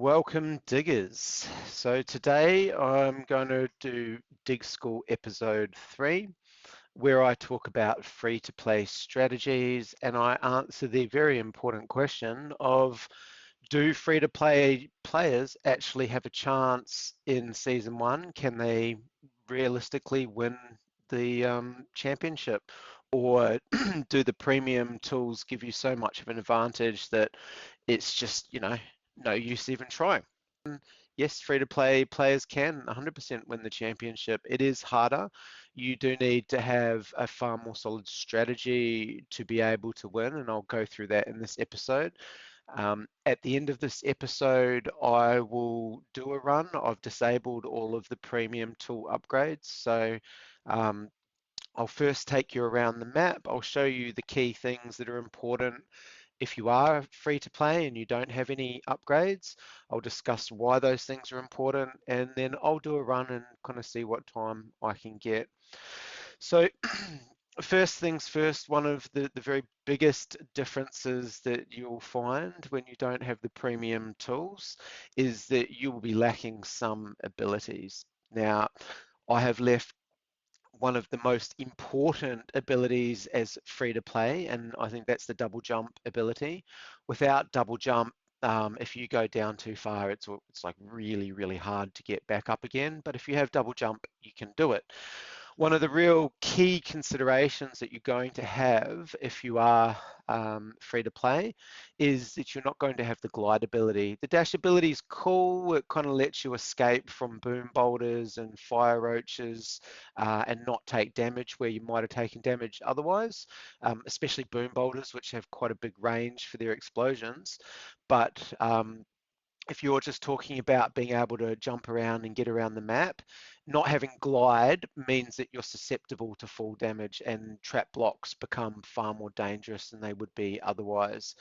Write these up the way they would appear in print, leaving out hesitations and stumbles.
Welcome, diggers. So today I'm going to do Dig School episode 3, where I talk about free-to-play strategies and I answer the very important question of, do free-to-play players actually have a chance in season 1? Can they realistically win the championship? Or do the premium tools give you so much of an advantage that it's just, no use even trying? Yes, free-to-play players can 100% win the championship. It is harder. You do need to have a far more solid strategy to be able to win, and I'll go through that in this episode. At the end of this episode, I will do a run. I've disabled all of the premium tool upgrades. So um, I'll first take you around the map. I'll show you the key things that are important if you are free to play and you don't have any upgrades. I'll discuss why those things are important, and then I'll do a run and kind of see what time I can get. So first things first, one of the very biggest differences that you'll find when you don't have the premium tools is that you will be lacking some abilities. Now, I have left one of the most important abilities as free to play, and I think that's the double jump ability. Without double jump, if you go down too far, it's like really hard to get back up again. But if you have double jump, you can do it. One of the real key considerations that you're going to have if you are free to play is that you're not going to have the glide ability. The dash ability is cool. It kind of lets you escape from boom boulders and fire roaches and not take damage where you might have taken damage otherwise, especially boom boulders, which have quite a big range for their explosions. But if you're just talking about being able to jump around and get around the map, not having glide means that you're susceptible to fall damage, and trap blocks become far more dangerous than they would be otherwise.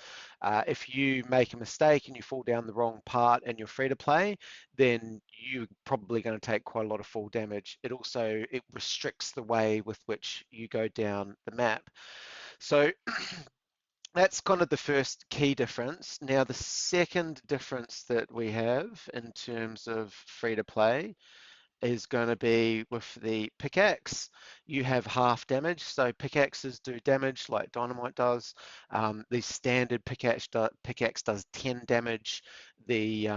If you make a mistake and you fall down the wrong part and you're free to play, then you're probably going to take quite a lot of fall damage. It restricts the way with which you go down the map. So that's kind of the first key difference. Now, the second difference that we have in terms of free to play is going to be with the pickaxe. You have half damage, so pickaxes do damage like dynamite does. The standard pickaxe does 10 damage. The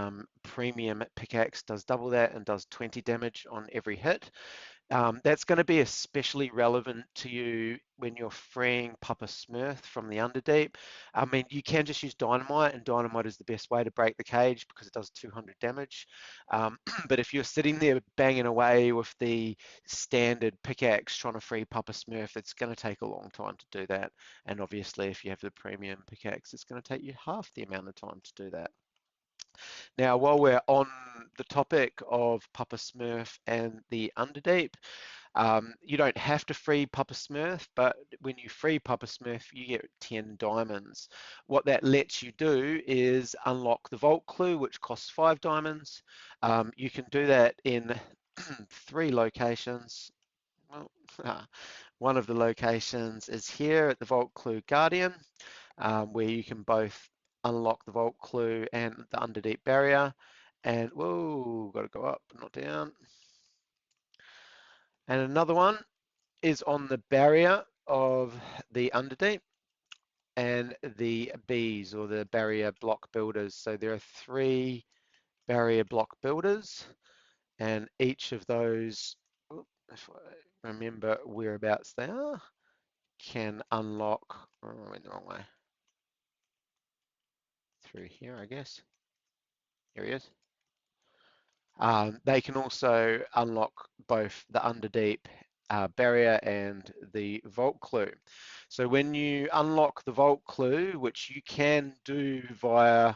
premium pickaxe does double that and does 20 damage on every hit. That's going to be especially relevant to you when you're freeing Papa Smurf from the Underdeep. I mean, you can just use Dynamite, and Dynamite is the best way to break the cage because it does 200 damage. But if you're sitting there banging away with the standard pickaxe trying to free Papa Smurf, it's going to take a long time to do that. And obviously, if you have the premium pickaxe, it's going to take you half the amount of time to do that. Now, while we're on the topic of Papa Smurf and the Underdeep, you don't have to free Papa Smurf, but when you free Papa Smurf, you get 10 diamonds. What that lets you do is unlock the Vault Clue, which costs 5 diamonds. You can do that in 3 locations. Well, one of the locations is here at the Vault Clue Guardian, where you can both unlock the Vault Clue and the Underdeep barrier. And whoa, got to go up, not down. And another one is on the barrier of the Underdeep and the bees, or the barrier block builders. So there are 3 barrier block builders, and each of those, if I remember whereabouts they are, can unlock, oh, I went the wrong way, through here, I guess. Here he is. They can also unlock both the Underdeep barrier and the Vault Clue. So when you unlock the Vault Clue, which you can do via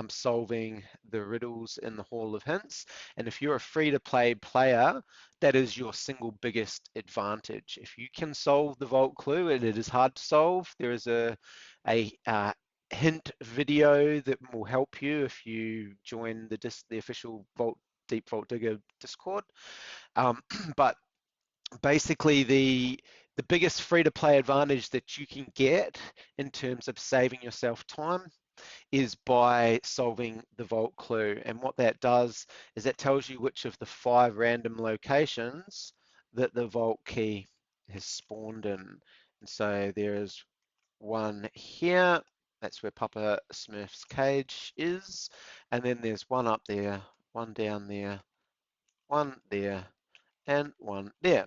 solving the riddles in the Hall of Hints, and if you're a free-to-play player, that is your single biggest advantage. If you can solve the Vault Clue, and it is hard to solve, there is a hint video that will help you if you join the official Deep Vault Digger Discord. But basically, the biggest free-to-play advantage that you can get in terms of saving yourself time is by solving the vault clue. And what that does is that tells you which of the 5 random locations that the vault key has spawned in. And so there is one here. That's where Papa Smurf's cage is. And then there's one up there, one down there, one there, and one there.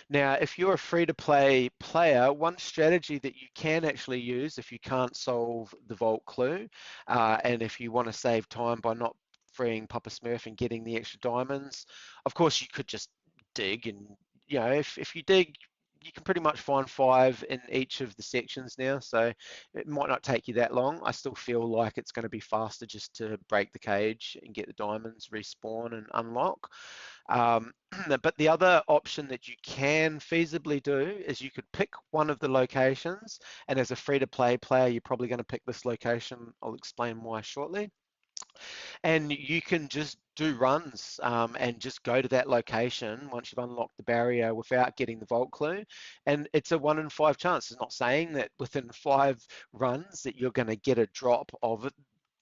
Now, if you're a free-to-play player, one strategy that you can actually use if you can't solve the vault clue, and if you want to save time by not freeing Papa Smurf and getting the extra diamonds, of course you could just dig, and if you dig, you can pretty much find 5 in each of the sections now, so it might not take you that long. I still feel like it's going to be faster just to break the cage and get the diamonds, respawn and unlock. But the other option that you can feasibly do is you could pick one of the locations, and as a free-to-play player, you're probably going to pick this location. I'll explain why shortly. And you can just do runs and just go to that location once you've unlocked the barrier without getting the vault clue. And it's a 1 in 5 chance. It's not saying that within 5 runs that you're going to get a drop of it,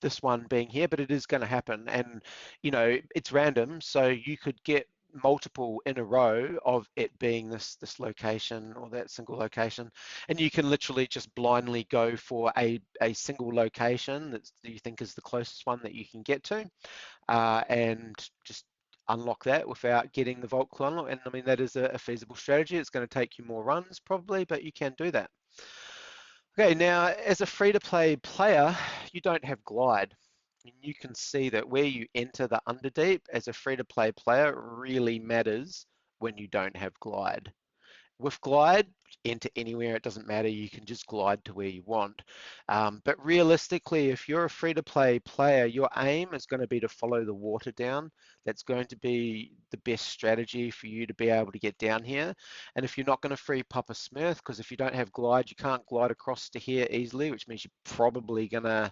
this one being here, but it is going to happen. And it's random, so you could get multiple in a row of it being this location or that single location, and you can literally just blindly go for a single location that you think is the closest one that you can get to, and just unlock that without getting the vault clue unlock. And I mean, that is a feasible strategy. It's going to take you more runs probably, but you can do that. Okay, now as a free-to-play player, you don't have glide. And you can see that where you enter the underdeep as a free-to-play player really matters when you don't have glide. With glide, enter anywhere, it doesn't matter, you can just glide to where you want. But realistically, if you're a free-to-play player, your aim is going to be to follow the water down. That's going to be the best strategy for you to be able to get down here. And if you're not going to free Papa Smurf, because if you don't have glide, you can't glide across to here easily, which means you're probably going to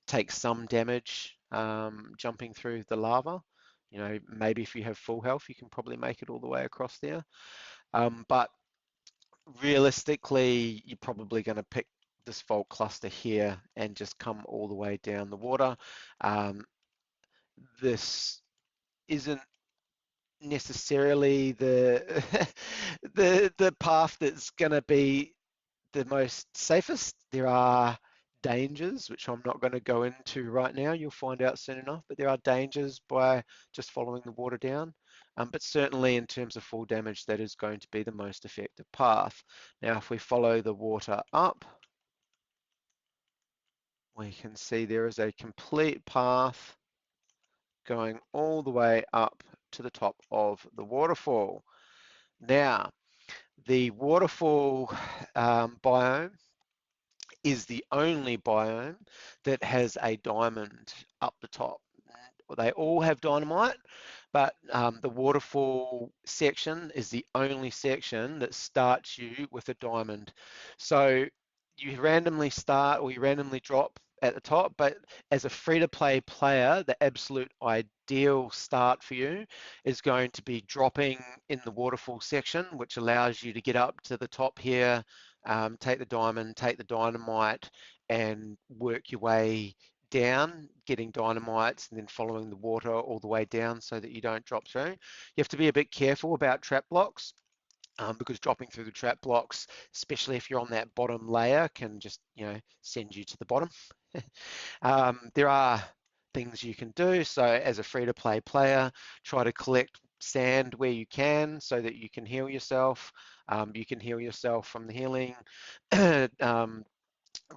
take some damage jumping through the lava. Maybe if you have full health, you can probably make it all the way across there. But realistically, you're probably going to pick this vault cluster here and just come all the way down the water. This isn't necessarily the the path that's going to be the most safest. There are dangers, which I'm not going to go into right now. You'll find out soon enough, but there are dangers by just following the water down. But certainly in terms of full damage, that is going to be the most effective path. Now, if we follow the water up, we can see there is a complete path going all the way up to the top of the waterfall. Now, the waterfall biome is the only biome that has a diamond up the top. They all have dynamite, but the waterfall section is the only section that starts you with a diamond. So you randomly start or you randomly drop at the top, but as a free-to-play player, the absolute ideal start for you is going to be dropping in the waterfall section, which allows you to get up to the top here, take the diamond, take the dynamite, and work your way down, getting dynamites and then following the water all the way down so that you don't drop through. You have to be a bit careful about trap blocks because dropping through the trap blocks, especially if you're on that bottom layer, can just send you to the bottom. There are things you can do. So as a free-to-play player, try to collect sand where you can so that you can heal yourself. You can heal yourself from the healing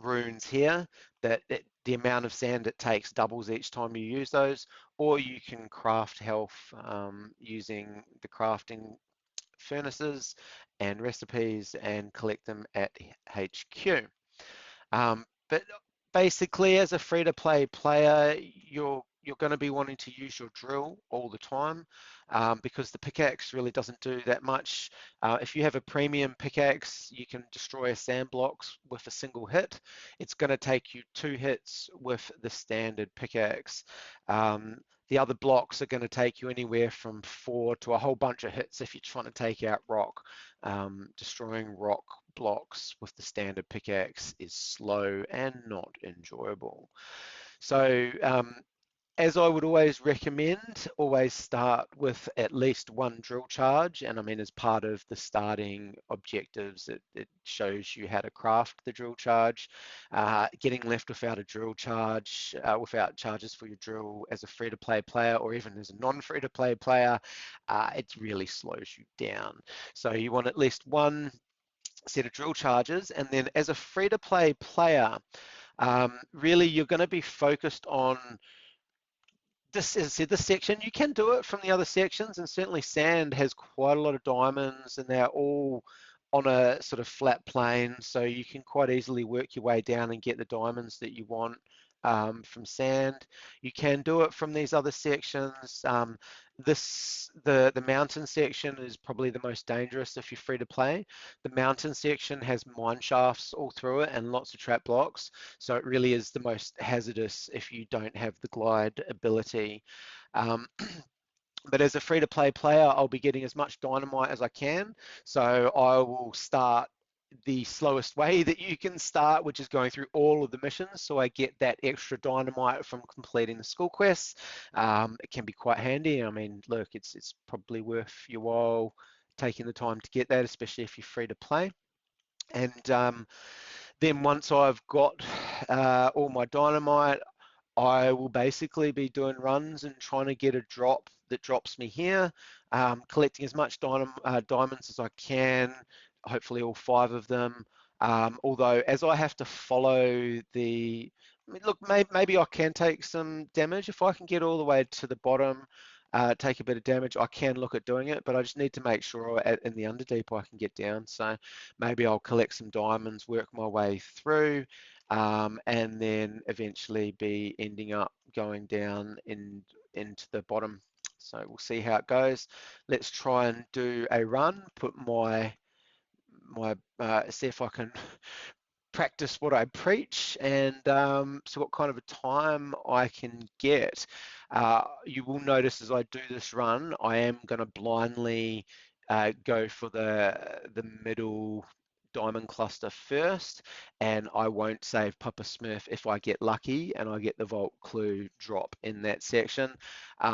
runes here, that the amount of sand it takes doubles each time you use those, or you can craft health using the crafting furnaces and recipes and collect them at HQ. But basically, as a free-to-play player, you're going to be wanting to use your drill all the time because the pickaxe really doesn't do that much. If you have a premium pickaxe, you can destroy a sand blocks with a single hit. It's going to take you 2 hits with the standard pickaxe. The other blocks are going to take you anywhere from 4 to a whole bunch of hits if you're trying to take out rock. Destroying rock blocks with the standard pickaxe is slow and not enjoyable. So as I would always recommend, always start with at least one drill charge. And I mean, as part of the starting objectives, it shows you how to craft the drill charge. Getting left without a drill charge, without charges for your drill as a free-to-play player or even as a non-free-to-play player, it really slows you down. So you want at least one set of drill charges. And then as a free-to-play player, really you're going to be focused on this, as I said, this section. You can do it from the other sections, and certainly sand has quite a lot of diamonds, and they're all on a sort of flat plane, so you can quite easily work your way down and get the diamonds that you want from sand. You can do it from these other sections. The mountain section is probably the most dangerous if you're free to play. The mountain section has mine shafts all through it and lots of trap blocks, so it really is the most hazardous if you don't have the glide ability. But as a free-to-play player, I'll be getting as much dynamite as I can. So I will start the slowest way that you can start, which is going through all of the missions. So I get that extra dynamite from completing the school quests. It can be quite handy. I mean, look, it's probably worth your while taking the time to get that, especially if you're free to play. And then once I've got all my dynamite, I will basically be doing runs and trying to get a drop that drops me here, collecting as much diamonds as I can, hopefully all 5 of them. Although as I have to follow the, I mean, look, maybe I can take some damage. If I can get all the way to the bottom, take a bit of damage, I can look at doing it, but I just need to make sure in the underdeep I can get down. So maybe I'll collect some diamonds, work my way through, and then eventually be ending up going down into the bottom. So we'll see how it goes. Let's try and do a run, put see if I can practice what I preach, and so what kind of a time I can get. You will notice as I do this run, I am going to blindly go for the middle diamond cluster first, and I won't save Papa Smurf if I get lucky and I get the vault clue drop in that section.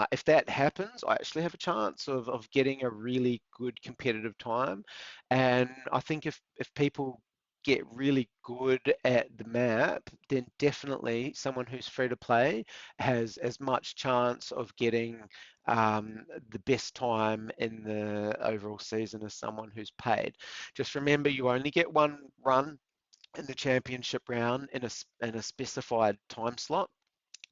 If that happens, I actually have a chance of getting a really good competitive time. And I think if people get really good at the map, then definitely someone who's free to play has as much chance of getting the best time in the overall season as someone who's paid. Just remember, you only get one run in the championship round in a specified time slot.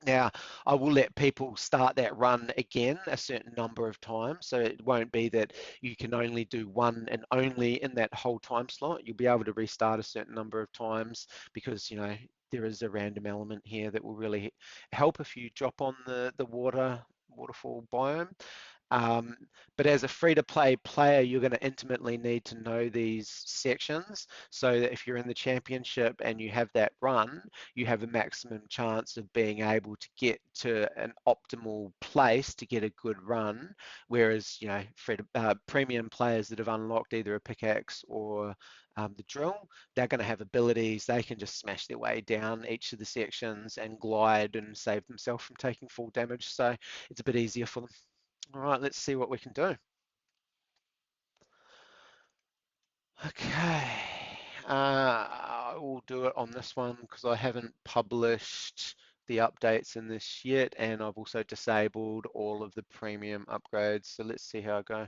Now, I will let people start that run again a certain number of times, so it won't be that you can only do one and only in that whole time slot. You'll be able to restart a certain number of times because, you know, there is a random element here that will really help if you drop on the waterfall biome. Um, but as a free-to-play player, you're going to intimately need to know these sections so that if you're in the championship and you have that run, you have a maximum chance of being able to get to an optimal place to get a good run. Whereas, you know, premium players that have unlocked either a pickaxe or the drill, they're going to have abilities. They can just smash their way down each of the sections and glide and save themselves from taking full damage. So it's a bit easier for them. All right, let's see what we can do. Okay, I will do it on this one because I haven't published the updates in this yet, and I've also disabled all of the premium upgrades. So let's see how I go.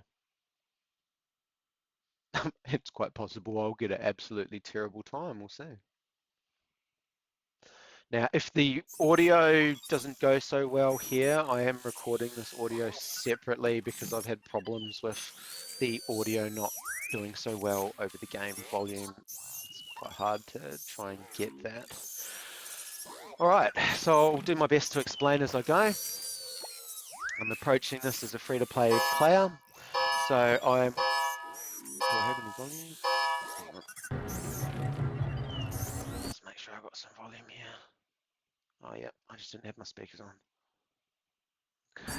It's quite possible I'll get an absolutely terrible time. We'll see. Now, if the audio doesn't go so well here, I am recording this audio separately because I've had problems with the audio not doing so well over the game volume. It's quite hard to try and get that. All right, so I'll do my best to explain as I go. I'm approaching this as a free-to-play player. So I'm, do I have any volume? Hang on. Let's make sure I've got some volume here. Oh yeah, I just didn't have my speakers on. Okay.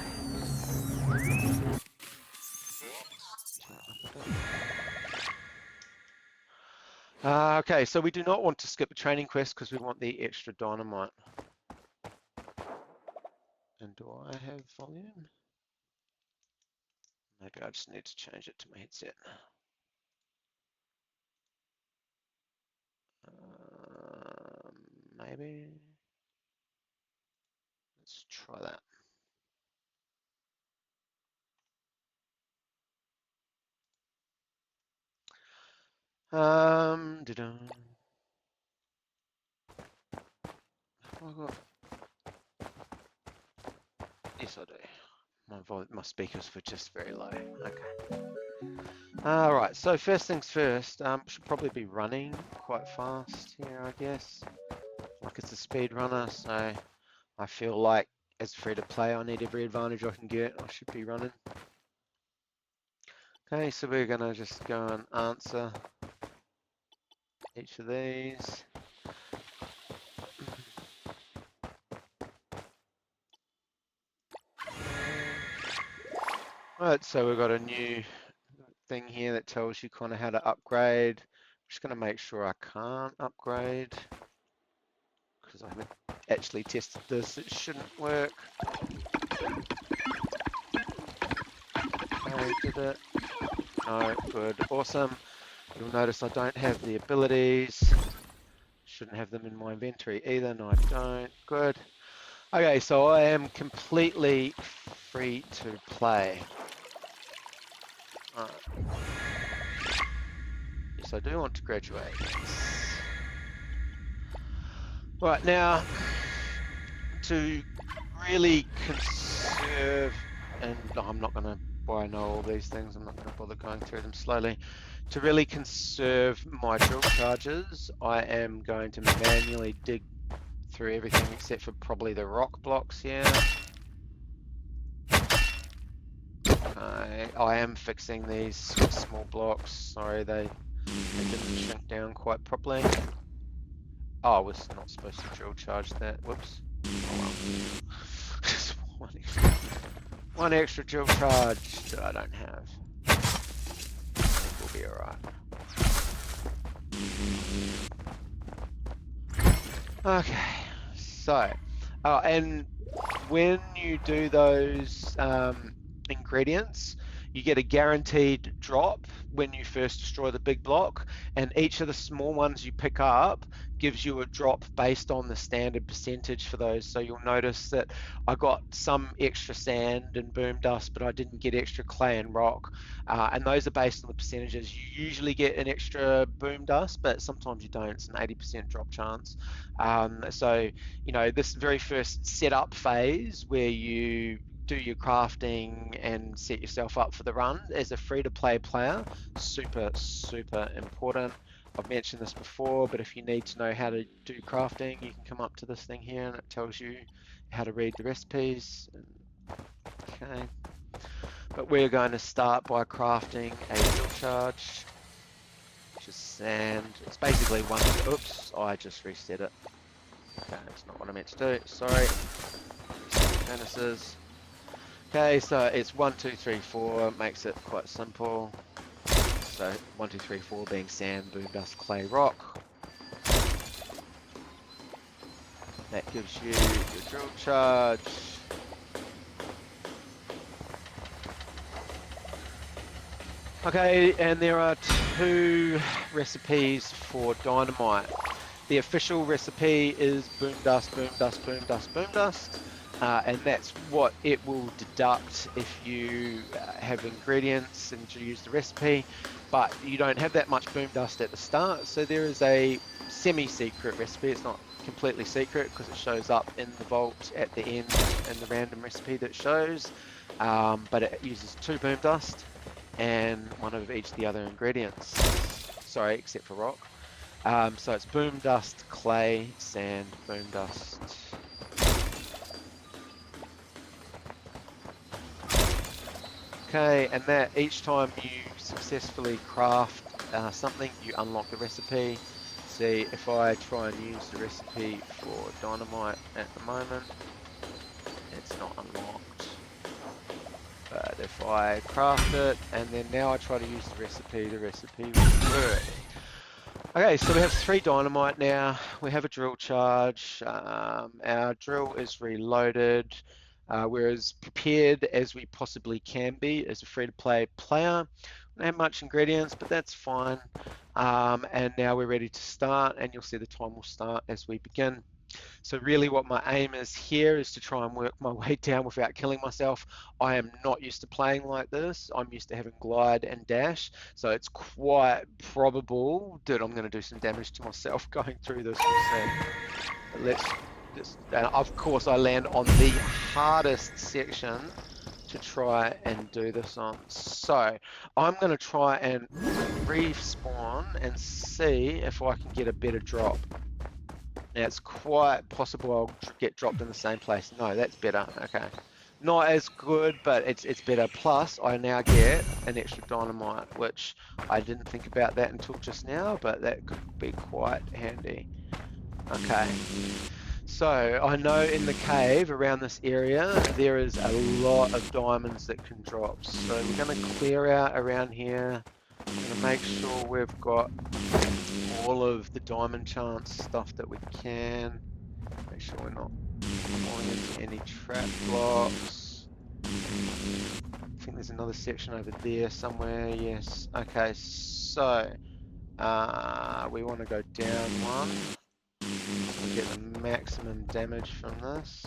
Okay, so we do not want to skip the training quest because we want the extra dynamite. And do I have volume? Maybe I just need to change it to my headset. Maybe. Let's try that. Yes, I do. My speakers were just very low. Okay. All right. So first things first. Should probably be running quite fast here, I guess. Like it's a speed runner, so I feel like as free to play, I need every advantage I can get. I should be running. Okay, so we're gonna just go and answer each of these. Right, so we've got a new thing here that tells you kind of how to upgrade. I'm just going to make sure I can't upgrade because I haven't actually tested this. It shouldn't work. Okay, did it? No, good, awesome. You'll notice I don't have the abilities. Shouldn't have them in my inventory either. No, I don't. Good. Okay, so I am completely free to play. Alright. Yes, I do want to graduate. Right, now, to really conserve, and I'm not going to, well, I know all these things, I'm not going to bother going through them slowly. To really conserve my drill charges, I am going to manually dig through everything except for probably the rock blocks here. I am fixing these small blocks. Sorry, they didn't shrink down quite properly. Oh, I was not supposed to drill charge that. Whoops. Oh well. One extra drill charge that I don't have. I think we'll be alright. Okay, so, and when you do those ingredients, you get a guaranteed drop when you first destroy the big block, and each of the small ones you pick up gives you a drop based on the standard percentage for those. So you'll notice that I got some extra sand and boom dust, but I didn't get extra clay and rock, and those are based on the percentages. You usually get an extra boom dust, but sometimes you don't. It's an 80% drop chance. So, you know, this very first setup phase where you do your crafting and set yourself up for the run as a free-to-play player, super, super important. I've mentioned this before, but if you need to know how to do crafting, you can come up to this thing here and it tells you how to read the recipes. Okay. But we're going to start by crafting a drill charge, which is sand. It's basically one, oops, I just reset it. Okay, that's not what I meant to do, sorry. Furnaces. Okay, so it's 1, 2, 3, 4, makes it quite simple. So 1, 2, 3, 4 being sand, boom dust, clay, rock. That gives you your drill charge. Okay, and there are 2 recipes for dynamite. The official recipe is boom dust, boom dust, boom dust, boom dust. And that's what it will deduct if you have ingredients and you use the recipe, but you don't have that much boom dust at the start. So there is a semi-secret recipe. It's not completely secret because it shows up in the vault at the end in the random recipe that shows, but it uses 2 boom dust and 1 of each of the other ingredients. Sorry, except for rock. So it's boom dust, clay, sand, boom dust. Okay, and that each time you successfully craft something, you unlock the recipe. See, if I try and use the recipe for dynamite at the moment, it's not unlocked. But if I craft it, and then now I try to use the recipe will work. Okay, so we have 3 dynamite now. We have a drill charge. Our drill is reloaded. We're as prepared as we possibly can be as a free-to-play player. We don't have much ingredients, but that's fine. And now we're ready to start, and you'll see the time will start as we begin. So really what my aim is here is to try and work my way down without killing myself. I am not used to playing like this. I'm used to having glide and dash. So it's quite probable that I'm going to do some damage to myself going through this. We'll see. But and of course I land on the hardest section to try and do this on. So I'm going to try and respawn and see if I can get a better drop. Now it's quite possible I'll get dropped in the same place. No, that's better. Okay. Not as good, but it's better. Plus, I now get an extra dynamite, which I didn't think about that until just now, but that could be quite handy. Okay. So, I know in the cave around this area, there is a lot of diamonds that can drop. So, we're going to clear out around here. I'm going to make sure we've got all of the diamond chance stuff that we can. Make sure we're not falling into any trap blocks. I think there's another section over there somewhere. Yes. Okay, so we want to go down one. Get the maximum damage from this.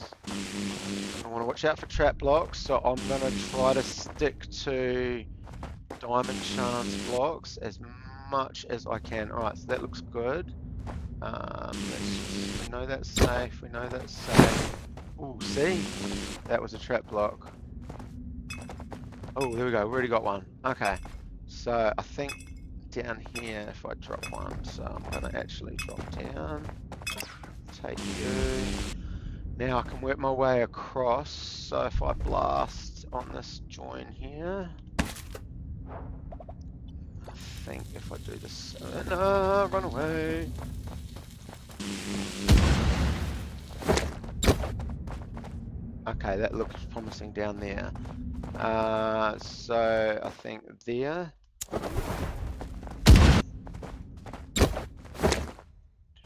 I want to watch out for trap blocks, so I'm going to try to stick to diamond chance blocks as much as I can. Alright, so that looks good. We know that's safe, we know that's safe. Oh, see? That was a trap block. Oh, there we go, we already got one. Okay, so I think down here if I drop one, so I'm going to actually drop down. Take you. Now I can work my way across, so if I blast on this join here, I think if I do this, no, run away. Okay, that looks promising down there. So I think there. Did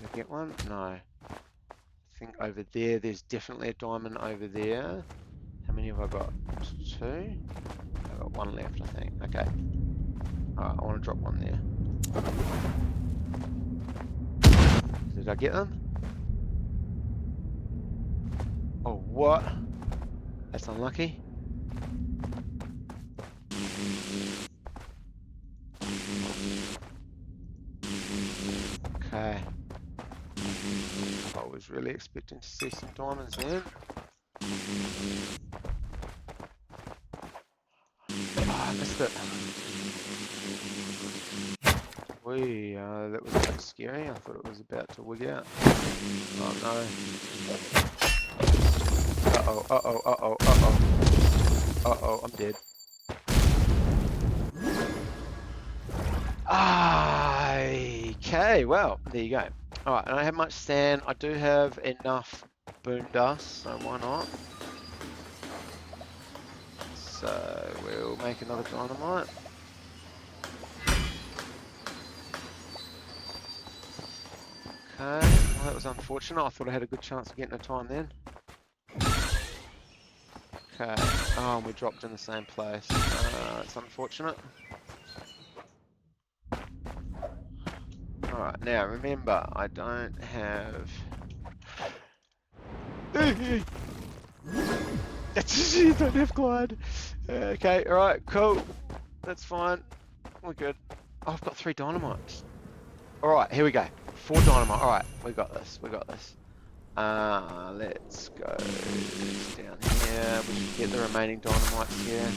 I get one? No. I think over there, there's definitely a diamond over there. How many have I got? 2? I've got 1 left, I think. Okay. Alright, I want to drop one there. Did I get them? Oh, what? That's unlucky. Okay. I was really expecting to see some diamonds then. Oh, I missed it. That was a bit scary. I thought it was about to wig out. Oh no. Uh-oh, uh-oh, uh-oh, uh-oh. Uh-oh, I'm dead. Okay, well, there you go. Alright, I don't have much sand. I do have enough boom dust, so why not? So, we'll make another dynamite. Okay, well, that was unfortunate. I thought I had a good chance of getting a time then. Okay, oh, and we dropped in the same place. It's unfortunate. Alright, now remember, I don't have... I don't have glide. Okay, alright, cool. That's fine. We're good. Oh, I've got 3 dynamites. Alright, here we go. 4 dynamite. Alright, we got this. We got this. Let's go down here. We should get the remaining dynamites here.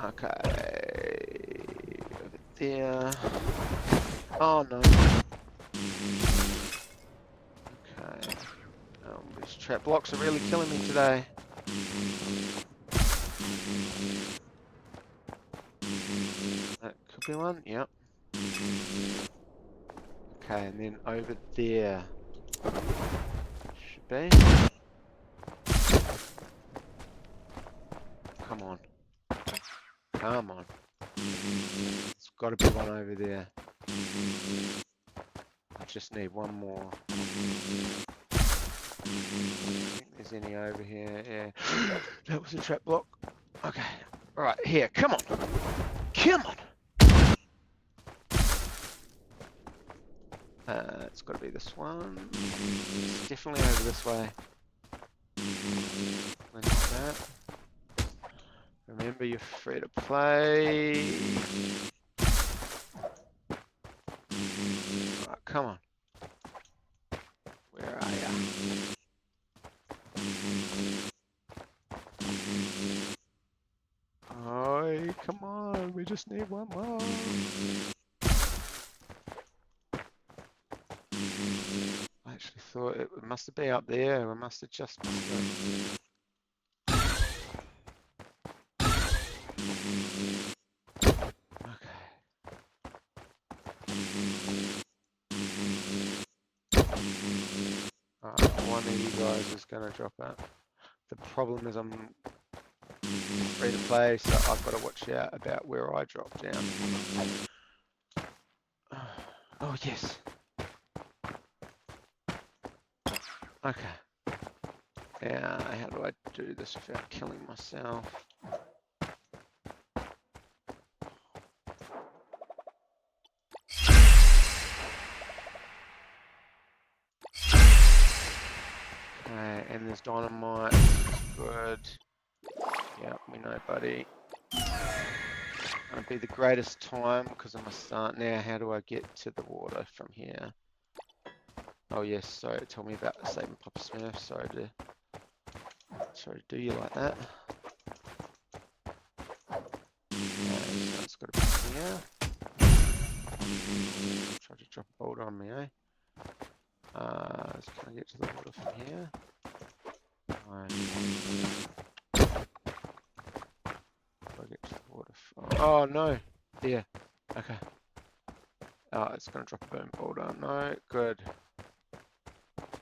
Okay. Over there. Oh no. Okay. These trap blocks are really killing me today. That could be one, yep. Okay, and then over there should be. Come on. come on. There's got to be one over there. I just need one more. I think there's any over here. Yeah, that was a trap block. Okay, all right, here, come on. Come on. It's got to be this one. It's definitely over this way. Like that. Remember, you're free to play. Right, come on. Where are ya? Oh, come on. We just need one more. I actually thought it must have been up there. I must have just missed it. One of you guys is going to drop it. The problem is I'm free to play, so I've got to watch out about where I drop down. Oh, yes. Okay. Now, how do I do this without killing myself? Okay, and there's dynamite. Good. Yeah, we know, buddy. Gonna be the greatest time because I'm a start now. How do I get to the water from here? Oh yes, sorry, tell me about saving Papa Smurf. Sorry to do you like that. Okay, so it's got to be here. Try to drop a boulder on me, eh? So can I get to the water from here? Get to the water from... Oh no! Yeah. Okay. Oh, it's gonna drop a boom boulder. No, good.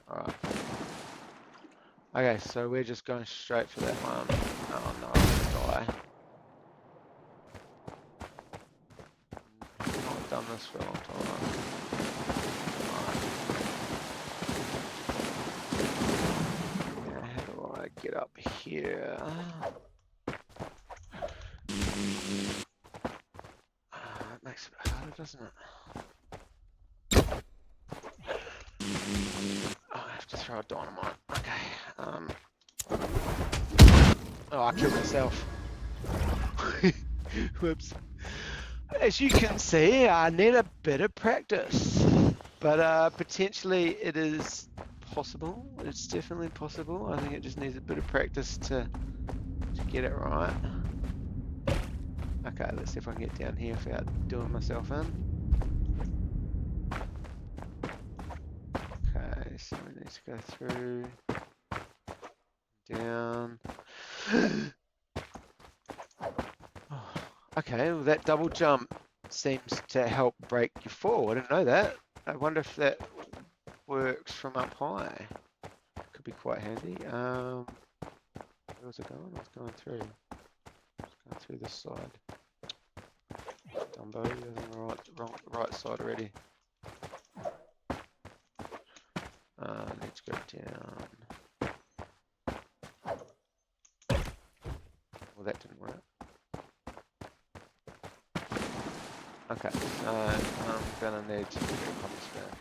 Alright. Okay, so we're just going straight for that one. Oh no, I'm gonna die. I've not done this for a long time. Right. Now, how do I get up here? It makes it harder, doesn't it? Oh, I have to throw a dynamite. Okay. Oh, I killed myself. Whoops. As you can see, I need a bit of practice, but potentially it is possible. It's definitely possible. I think it just needs a bit of practice to get it right. Okay, let's see if I can get down here without doing myself in. Okay, so we need to go through, down. Okay, well that double jump seems to help break your fall. I didn't know that. I wonder if that works from up high. Could be quite handy. Where was it going? I was going through. Going through this side. Dumbo, you're on the right side already. Need to go down. Well, that didn't work. Okay, so I'm gonna need to free Papa Smurf.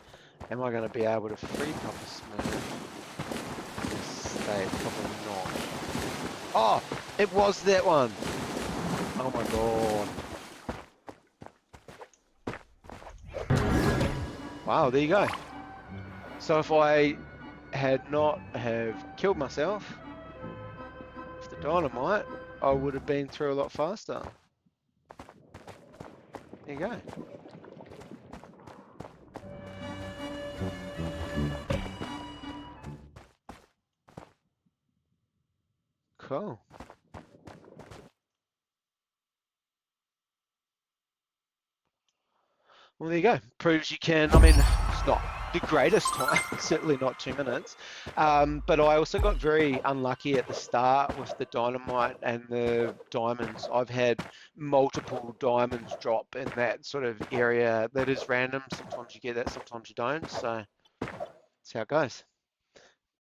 Am I gonna be able to free Papa Smurf? Stay, probably not. Oh, it was that one. Oh my god. Wow, there you go. So if I had not have killed myself with the dynamite, I would have been through a lot faster. There you go. Cool. Well, there you go. Proves you can. I mean, it's not the greatest time, certainly not 2 minutes. But I also got very unlucky at the start with the dynamite and the diamonds. I've had multiple diamonds drop in that sort of area that is random. Sometimes you get that, sometimes you don't. So that's how it goes.